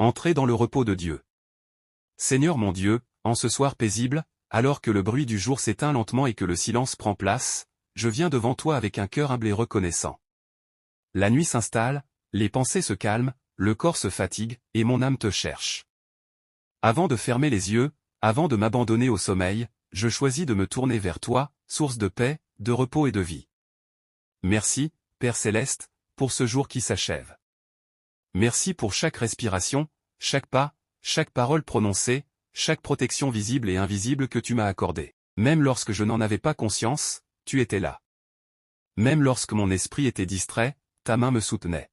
Entrez dans le repos de Dieu. Seigneur mon Dieu, en ce soir paisible, alors que le bruit du jour s'éteint lentement et que le silence prend place, je viens devant toi avec un cœur humble et reconnaissant. La nuit s'installe, les pensées se calment, le corps se fatigue, et mon âme te cherche. Avant de fermer les yeux, avant de m'abandonner au sommeil, je choisis de me tourner vers toi, source de paix, de repos et de vie. Merci, Père Céleste, pour ce jour qui s'achève. Merci pour chaque respiration, chaque pas, chaque parole prononcée, chaque protection visible et invisible que tu m'as accordée. Même lorsque je n'en avais pas conscience, tu étais là. Même lorsque mon esprit était distrait, ta main me soutenait.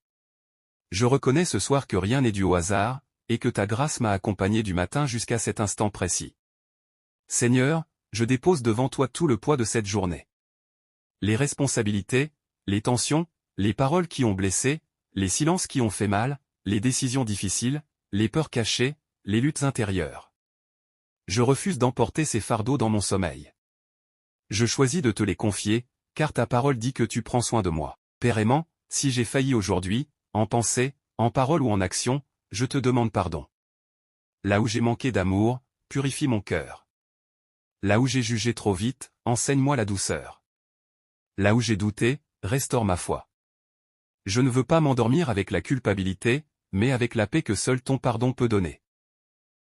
Je reconnais ce soir que rien n'est dû au hasard, et que ta grâce m'a accompagné du matin jusqu'à cet instant précis. Seigneur, je dépose devant toi tout le poids de cette journée. Les responsabilités, les tensions, les paroles qui ont blessé, les silences qui ont fait mal, les décisions difficiles, les peurs cachées, les luttes intérieures. Je refuse d'emporter ces fardeaux dans mon sommeil. Je choisis de te les confier, car ta parole dit que tu prends soin de moi. Père aimant, si j'ai failli aujourd'hui, en pensée, en parole ou en action, je te demande pardon. Là où j'ai manqué d'amour, purifie mon cœur. Là où j'ai jugé trop vite, enseigne-moi la douceur. Là où j'ai douté, restaure ma foi. Je ne veux pas m'endormir avec la culpabilité, mais avec la paix que seul ton pardon peut donner.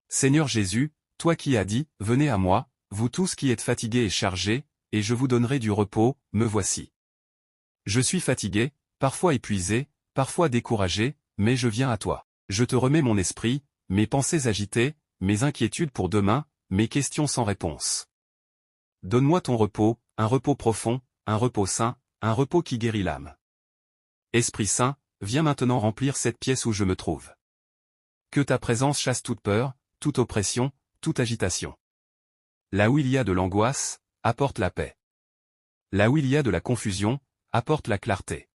Seigneur Jésus, toi qui as dit, venez à moi, vous tous qui êtes fatigués et chargés, et je vous donnerai du repos, me voici. Je suis fatigué, parfois épuisé, parfois découragé, mais je viens à toi. Je te remets mon esprit, mes pensées agitées, mes inquiétudes pour demain, mes questions sans réponse. Donne-moi ton repos, un repos profond, un repos sain, un repos qui guérit l'âme. Esprit Saint, viens maintenant remplir cette pièce où je me trouve. Que ta présence chasse toute peur, toute oppression, toute agitation. Là où il y a de l'angoisse, apporte la paix. Là où il y a de la confusion, apporte la clarté.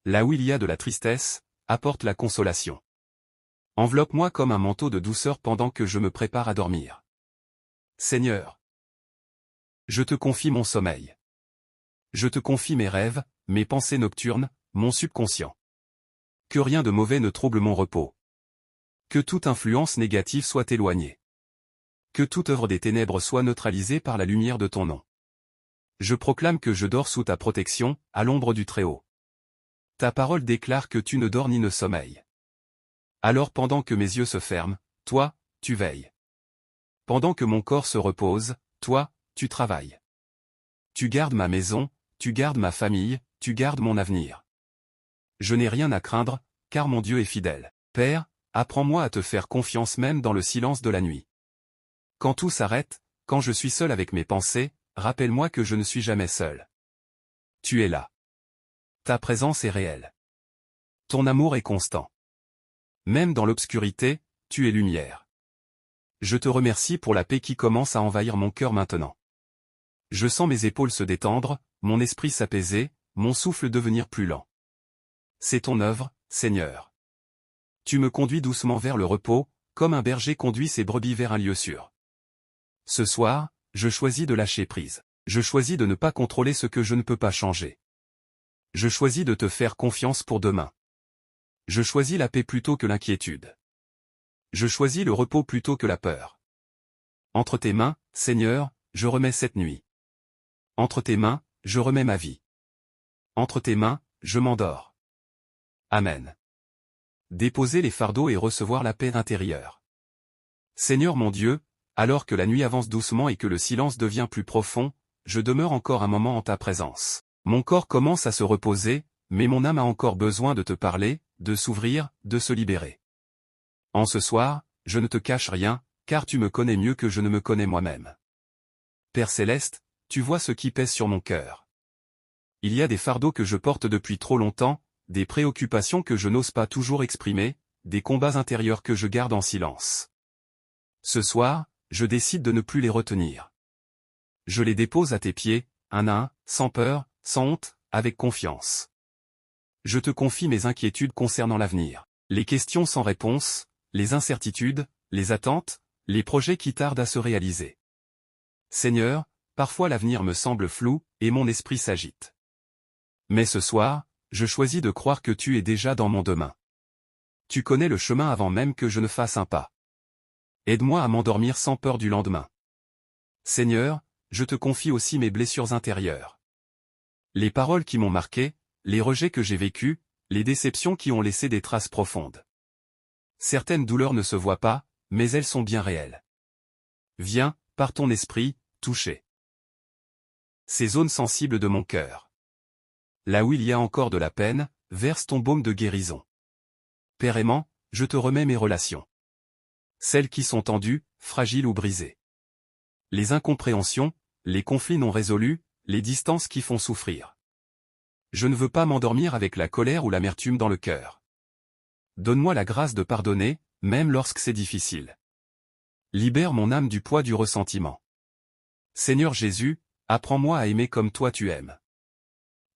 Là où il y a de la tristesse, apporte la consolation. Enveloppe-moi comme un manteau de douceur pendant que je me prépare à dormir. Seigneur, je te confie mon sommeil. Je te confie mes rêves, mes pensées nocturnes, mon subconscient. Que rien de mauvais ne trouble mon repos. Que toute influence négative soit éloignée. Que toute œuvre des ténèbres soit neutralisée par la lumière de ton nom. Je proclame que je dors sous ta protection, à l'ombre du Très-Haut. Ta parole déclare que tu ne dors ni ne sommeilles. Alors pendant que mes yeux se ferment, toi, tu veilles. Pendant que mon corps se repose, toi, tu travailles. Tu gardes ma maison, tu gardes ma famille, tu gardes mon avenir. Je n'ai rien à craindre, car mon Dieu est fidèle. Père, apprends-moi à te faire confiance même dans le silence de la nuit. Quand tout s'arrête, quand je suis seul avec mes pensées, rappelle-moi que je ne suis jamais seul. Tu es là. Ta présence est réelle. Ton amour est constant. Même dans l'obscurité, tu es lumière. Je te remercie pour la paix qui commence à envahir mon cœur maintenant. Je sens mes épaules se détendre, mon esprit s'apaiser, mon souffle devenir plus lent. C'est ton œuvre, Seigneur. Tu me conduis doucement vers le repos, comme un berger conduit ses brebis vers un lieu sûr. Ce soir, je choisis de lâcher prise. Je choisis de ne pas contrôler ce que je ne peux pas changer. Je choisis de te faire confiance pour demain. Je choisis la paix plutôt que l'inquiétude. Je choisis le repos plutôt que la peur. Entre tes mains, Seigneur, je remets cette nuit. Entre tes mains, je remets ma vie. Entre tes mains, je m'endors. Amen. Déposer les fardeaux et recevoir la paix intérieure. Seigneur mon Dieu, alors que la nuit avance doucement et que le silence devient plus profond, je demeure encore un moment en ta présence. Mon corps commence à se reposer, mais mon âme a encore besoin de te parler, de s'ouvrir, de se libérer. En ce soir, je ne te cache rien, car tu me connais mieux que je ne me connais moi-même. Père Céleste, tu vois ce qui pèse sur mon cœur. Il y a des fardeaux que je porte depuis trop longtemps, des préoccupations que je n'ose pas toujours exprimer, des combats intérieurs que je garde en silence. Ce soir, je décide de ne plus les retenir. Je les dépose à tes pieds, un à un, sans peur, sans honte, avec confiance. Je te confie mes inquiétudes concernant l'avenir, les questions sans réponse, les incertitudes, les attentes, les projets qui tardent à se réaliser. Seigneur, parfois l'avenir me semble flou, et mon esprit s'agite. Mais ce soir, je choisis de croire que tu es déjà dans mon demain. Tu connais le chemin avant même que je ne fasse un pas. Aide-moi à m'endormir sans peur du lendemain. Seigneur, je te confie aussi mes blessures intérieures. Les paroles qui m'ont marqué, les rejets que j'ai vécus, les déceptions qui ont laissé des traces profondes. Certaines douleurs ne se voient pas, mais elles sont bien réelles. Viens, par ton esprit, toucher ces zones sensibles de mon cœur. Là où il y a encore de la peine, verse ton baume de guérison. Père aimant, je te remets mes relations. Celles qui sont tendues, fragiles ou brisées. Les incompréhensions, les conflits non résolus, les distances qui font souffrir. Je ne veux pas m'endormir avec la colère ou l'amertume dans le cœur. Donne-moi la grâce de pardonner, même lorsque c'est difficile. Libère mon âme du poids du ressentiment. Seigneur Jésus, apprends-moi à aimer comme toi tu aimes.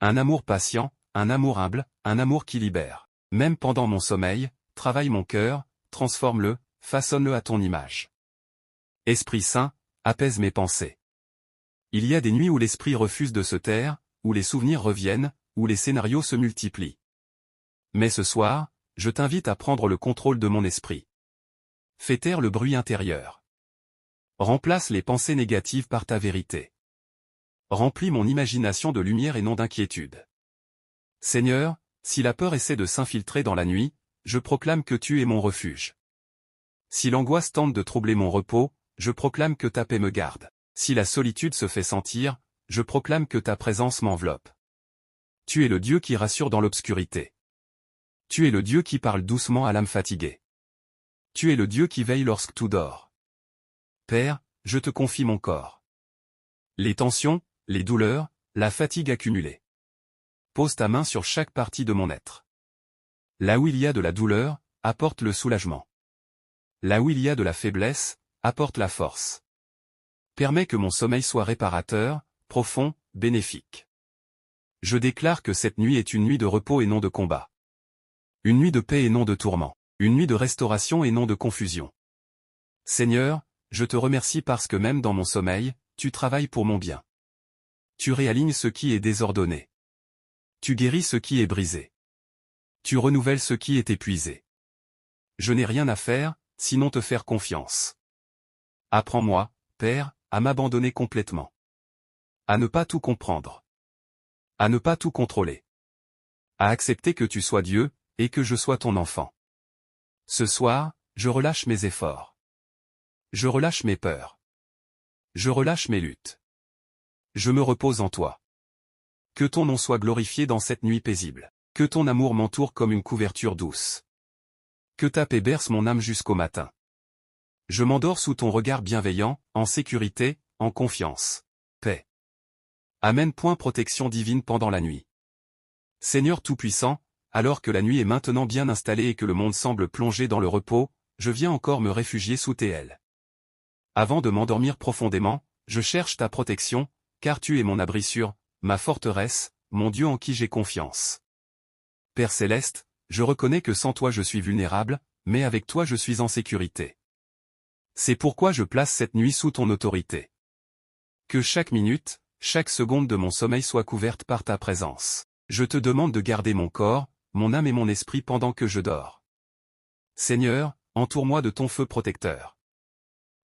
Un amour patient, un amour humble, un amour qui libère. Même pendant mon sommeil, travaille mon cœur, transforme-le, façonne-le à ton image. Esprit Saint, apaise mes pensées. Il y a des nuits où l'esprit refuse de se taire, où les souvenirs reviennent, où les scénarios se multiplient. Mais ce soir, je t'invite à prendre le contrôle de mon esprit. Fais taire le bruit intérieur. Remplace les pensées négatives par ta vérité. Remplis mon imagination de lumière et non d'inquiétude. Seigneur, si la peur essaie de s'infiltrer dans la nuit, je proclame que tu es mon refuge. Si l'angoisse tente de troubler mon repos, je proclame que ta paix me garde. Si la solitude se fait sentir, je proclame que ta présence m'enveloppe. Tu es le Dieu qui rassure dans l'obscurité. Tu es le Dieu qui parle doucement à l'âme fatiguée. Tu es le Dieu qui veille lorsque tout dort. Père, je te confie mon corps. Les tensions, les douleurs, la fatigue accumulée. Pose ta main sur chaque partie de mon être. Là où il y a de la douleur, apporte le soulagement. Là où il y a de la faiblesse, apporte la force. Permets que mon sommeil soit réparateur, profond, bénéfique. Je déclare que cette nuit est une nuit de repos et non de combat. Une nuit de paix et non de tourment. Une nuit de restauration et non de confusion. Seigneur, je te remercie parce que même dans mon sommeil, tu travailles pour mon bien. Tu réalignes ce qui est désordonné. Tu guéris ce qui est brisé. Tu renouvelles ce qui est épuisé. Je n'ai rien à faire, sinon te faire confiance. Apprends-moi, Père, à m'abandonner complètement. À ne pas tout comprendre. À ne pas tout contrôler. À accepter que tu sois Dieu, et que je sois ton enfant. Ce soir, je relâche mes efforts. Je relâche mes peurs. Je relâche mes luttes. Je me repose en toi. Que ton nom soit glorifié dans cette nuit paisible. Que ton amour m'entoure comme une couverture douce. Que ta paix berce mon âme jusqu'au matin. Je m'endors sous ton regard bienveillant, en sécurité, en confiance. Paix. Amen. Protection divine pendant la nuit. Seigneur Tout-Puissant, alors que la nuit est maintenant bien installée et que le monde semble plongé dans le repos, je viens encore me réfugier sous tes ailes. Avant de m'endormir profondément, je cherche ta protection, car tu es mon abri sûr, ma forteresse, mon Dieu en qui j'ai confiance. Père Céleste, je reconnais que sans toi je suis vulnérable, mais avec toi je suis en sécurité. C'est pourquoi je place cette nuit sous ton autorité. Que chaque minute, chaque seconde de mon sommeil soit couverte par ta présence. Je te demande de garder mon corps, mon âme et mon esprit pendant que je dors. Seigneur, entoure-moi de ton feu protecteur.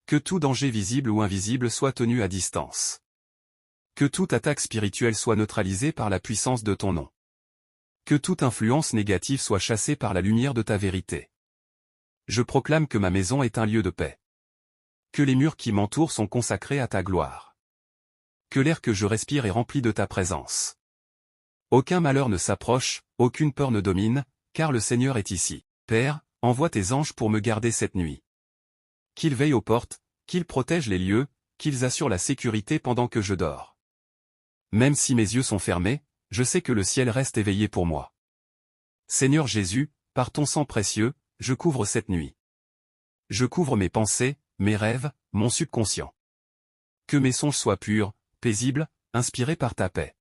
Que tout danger visible ou invisible soit tenu à distance. Que toute attaque spirituelle soit neutralisée par la puissance de ton nom. Que toute influence négative soit chassée par la lumière de ta vérité. Je proclame que ma maison est un lieu de paix. Que les murs qui m'entourent sont consacrés à ta gloire. Que l'air que je respire est rempli de ta présence. Aucun malheur ne s'approche, aucune peur ne domine, car le Seigneur est ici. Père, envoie tes anges pour me garder cette nuit. Qu'ils veillent aux portes, qu'ils protègent les lieux, qu'ils assurent la sécurité pendant que je dors. Même si mes yeux sont fermés, je sais que le ciel reste éveillé pour moi. Seigneur Jésus, par ton sang précieux, je couvre cette nuit. Je couvre mes pensées, mes rêves, mon subconscient. Que mes songes soient purs, paisibles, inspirés par ta paix.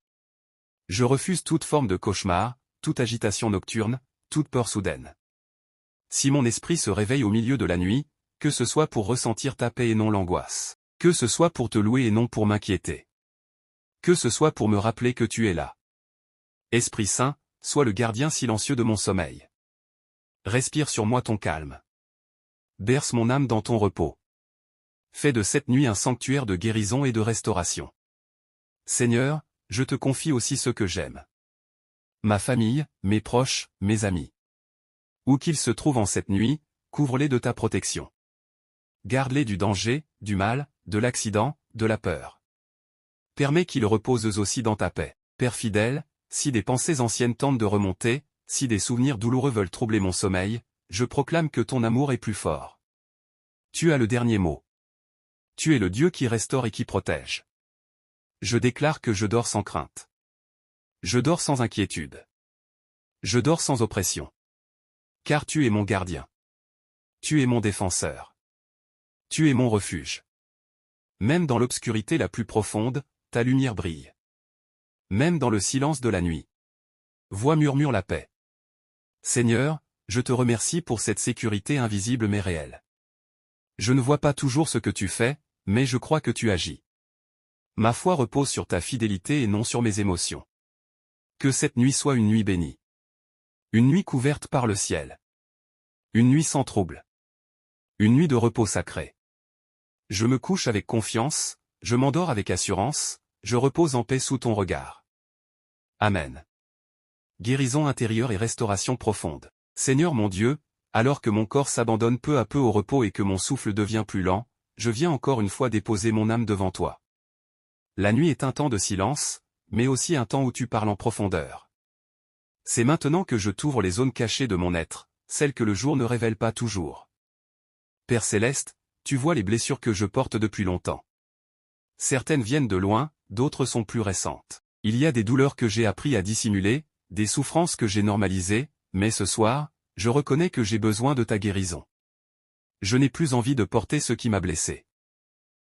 Je refuse toute forme de cauchemar, toute agitation nocturne, toute peur soudaine. Si mon esprit se réveille au milieu de la nuit, que ce soit pour ressentir ta paix et non l'angoisse. Que ce soit pour te louer et non pour m'inquiéter. Que ce soit pour me rappeler que tu es là. Esprit Saint, sois le gardien silencieux de mon sommeil. Respire sur moi ton calme. Berce mon âme dans ton repos. Fais de cette nuit un sanctuaire de guérison et de restauration. Seigneur, je te confie aussi ceux que j'aime. Ma famille, mes proches, mes amis. Où qu'ils se trouvent en cette nuit, couvre-les de ta protection. Garde-les du danger, du mal, de l'accident, de la peur. Permets qu'ils reposent eux aussi dans ta paix. Père fidèle, si des pensées anciennes tentent de remonter, si des souvenirs douloureux veulent troubler mon sommeil, je proclame que ton amour est plus fort. Tu as le dernier mot. Tu es le Dieu qui restaure et qui protège. Je déclare que je dors sans crainte. Je dors sans inquiétude. Je dors sans oppression. Car tu es mon gardien. Tu es mon défenseur. Tu es mon refuge. Même dans l'obscurité la plus profonde, ta lumière brille. Même dans le silence de la nuit. Voix murmure la paix. Seigneur, je te remercie pour cette sécurité invisible mais réelle. Je ne vois pas toujours ce que tu fais, mais je crois que tu agis. Ma foi repose sur ta fidélité et non sur mes émotions. Que cette nuit soit une nuit bénie. Une nuit couverte par le ciel. Une nuit sans trouble. Une nuit de repos sacré. Je me couche avec confiance, je m'endors avec assurance, je repose en paix sous ton regard. Amen. Guérison intérieure et restauration profonde. Seigneur mon Dieu, alors que mon corps s'abandonne peu à peu au repos et que mon souffle devient plus lent, je viens encore une fois déposer mon âme devant toi. La nuit est un temps de silence, mais aussi un temps où tu parles en profondeur. C'est maintenant que je t'ouvre les zones cachées de mon être, celles que le jour ne révèle pas toujours. Père céleste, tu vois les blessures que je porte depuis longtemps. Certaines viennent de loin, d'autres sont plus récentes. Il y a des douleurs que j'ai appris à dissimuler, des souffrances que j'ai normalisées, mais ce soir, je reconnais que j'ai besoin de ta guérison. Je n'ai plus envie de porter ce qui m'a blessé.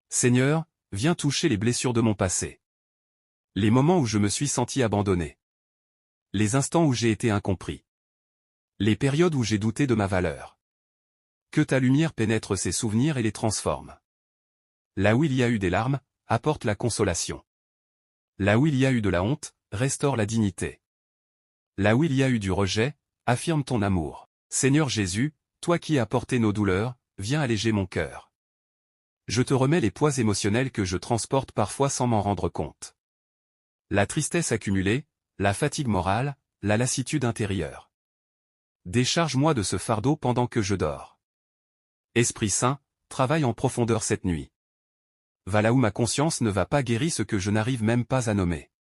Seigneur, viens toucher les blessures de mon passé. Les moments où je me suis senti abandonné. Les instants où j'ai été incompris. Les périodes où j'ai douté de ma valeur. Que ta lumière pénètre ces souvenirs et les transforme. Là où il y a eu des larmes, apporte la consolation. Là où il y a eu de la honte, restaure la dignité. Là où il y a eu du rejet, affirme ton amour. Seigneur Jésus, toi qui as porté nos douleurs, viens alléger mon cœur. Je te remets les poids émotionnels que je transporte parfois sans m'en rendre compte. La tristesse accumulée, la fatigue morale, la lassitude intérieure. Décharge-moi de ce fardeau pendant que je dors. Esprit Saint, travaille en profondeur cette nuit. Va là où ma conscience ne va pas guérir ce que je n'arrive même pas à nommer.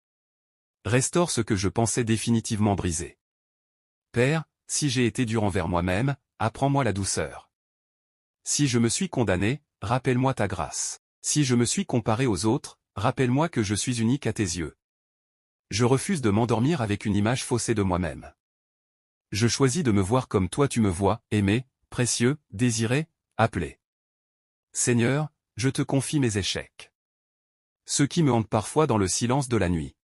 Restaure ce que je pensais définitivement brisé. Père, si j'ai été dur envers moi-même, apprends-moi la douceur. Si je me suis condamné, rappelle-moi ta grâce. Si je me suis comparé aux autres, rappelle-moi que je suis unique à tes yeux. Je refuse de m'endormir avec une image faussée de moi-même. Je choisis de me voir comme toi tu me vois, aimé, précieux, désiré, appelé. Seigneur, je te confie mes échecs. Ceux qui me hantent parfois dans le silence de la nuit.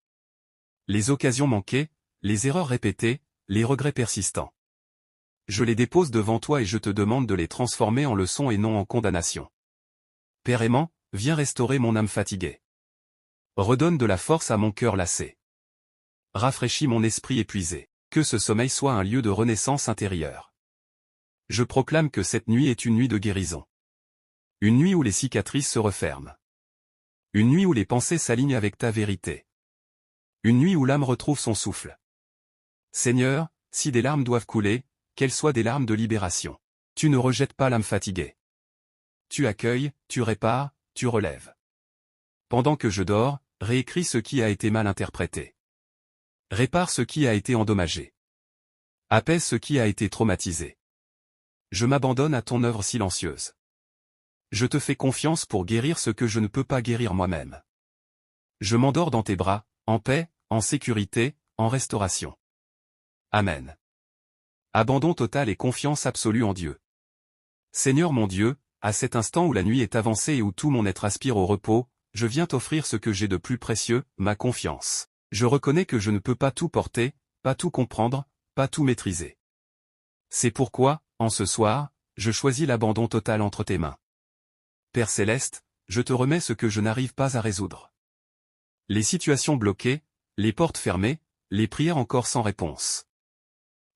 Les occasions manquées, les erreurs répétées, les regrets persistants. Je les dépose devant toi et je te demande de les transformer en leçons et non en condamnation. Père aimant, viens restaurer mon âme fatiguée. Redonne de la force à mon cœur lassé. Rafraîchis mon esprit épuisé. Que ce sommeil soit un lieu de renaissance intérieure. Je proclame que cette nuit est une nuit de guérison. Une nuit où les cicatrices se referment. Une nuit où les pensées s'alignent avec ta vérité. Une nuit où l'âme retrouve son souffle. Seigneur, si des larmes doivent couler, qu'elles soient des larmes de libération. Tu ne rejettes pas l'âme fatiguée. Tu accueilles, tu répares, tu relèves. Pendant que je dors, réécris ce qui a été mal interprété. Répare ce qui a été endommagé. Apaise ce qui a été traumatisé. Je m'abandonne à ton œuvre silencieuse. Je te fais confiance pour guérir ce que je ne peux pas guérir moi-même. Je m'endors dans tes bras, en paix, en sécurité, en restauration. Amen. Abandon total et confiance absolue en Dieu. Seigneur mon Dieu, à cet instant où la nuit est avancée et où tout mon être aspire au repos, je viens t'offrir ce que j'ai de plus précieux, ma confiance. Je reconnais que je ne peux pas tout porter, pas tout comprendre, pas tout maîtriser. C'est pourquoi, en ce soir, je choisis l'abandon total entre tes mains. Père céleste, je te remets ce que je n'arrive pas à résoudre. Les situations bloquées, les portes fermées, les prières encore sans réponse.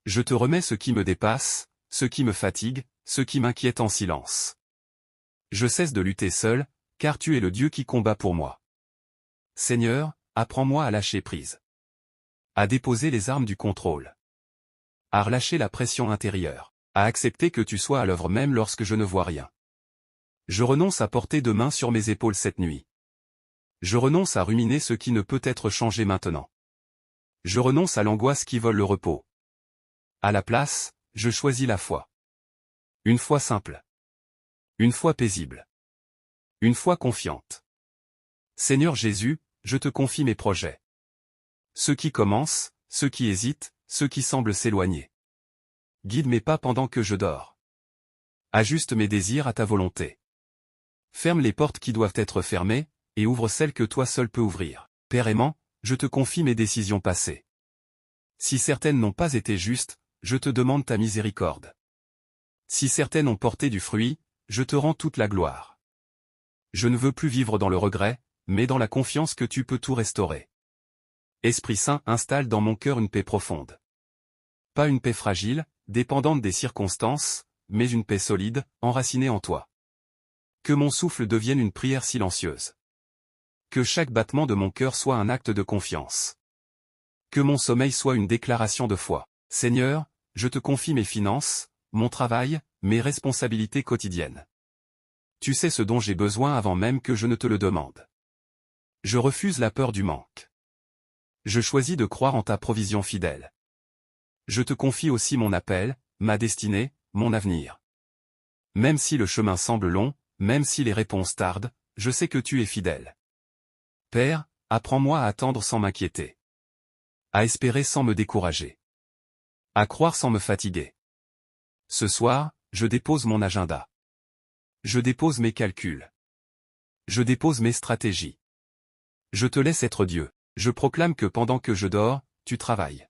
Je te remets ce qui me dépasse, ce qui me fatigue, ce qui m'inquiète en silence. Je cesse de lutter seul, car tu es le Dieu qui combat pour moi. Seigneur, apprends-moi à lâcher prise. À déposer les armes du contrôle. À relâcher la pression intérieure. À accepter que tu sois à l'œuvre même lorsque je ne vois rien. Je renonce à porter deux mains sur mes épaules cette nuit. Je renonce à ruminer ce qui ne peut être changé maintenant. Je renonce à l'angoisse qui vole le repos. À la place, je choisis la foi. Une foi simple. Une foi paisible. Une foi confiante. Seigneur Jésus, je te confie mes projets. Ceux qui commencent, ceux qui hésitent, ceux qui semblent s'éloigner. Guide mes pas pendant que je dors. Ajuste mes désirs à ta volonté. Ferme les portes qui doivent être fermées, et ouvre celles que toi seul peux ouvrir. Père aimant, je te confie mes décisions passées. Si certaines n'ont pas été justes, je te demande ta miséricorde. Si certaines ont porté du fruit, je te rends toute la gloire. Je ne veux plus vivre dans le regret, mais dans la confiance que tu peux tout restaurer. Esprit Saint, installe dans mon cœur une paix profonde. Pas une paix fragile, dépendante des circonstances, mais une paix solide, enracinée en toi. Que mon souffle devienne une prière silencieuse. Que chaque battement de mon cœur soit un acte de confiance. Que mon sommeil soit une déclaration de foi. Seigneur, je te confie mes finances, mon travail, mes responsabilités quotidiennes. Tu sais ce dont j'ai besoin avant même que je ne te le demande. Je refuse la peur du manque. Je choisis de croire en ta provision fidèle. Je te confie aussi mon appel, ma destinée, mon avenir. Même si le chemin semble long, même si les réponses tardent, je sais que tu es fidèle. Père, apprends-moi à attendre sans m'inquiéter. À espérer sans me décourager. À croire sans me fatiguer. Ce soir, je dépose mon agenda. Je dépose mes calculs. Je dépose mes stratégies. Je te laisse être Dieu. Je proclame que pendant que je dors, tu travailles.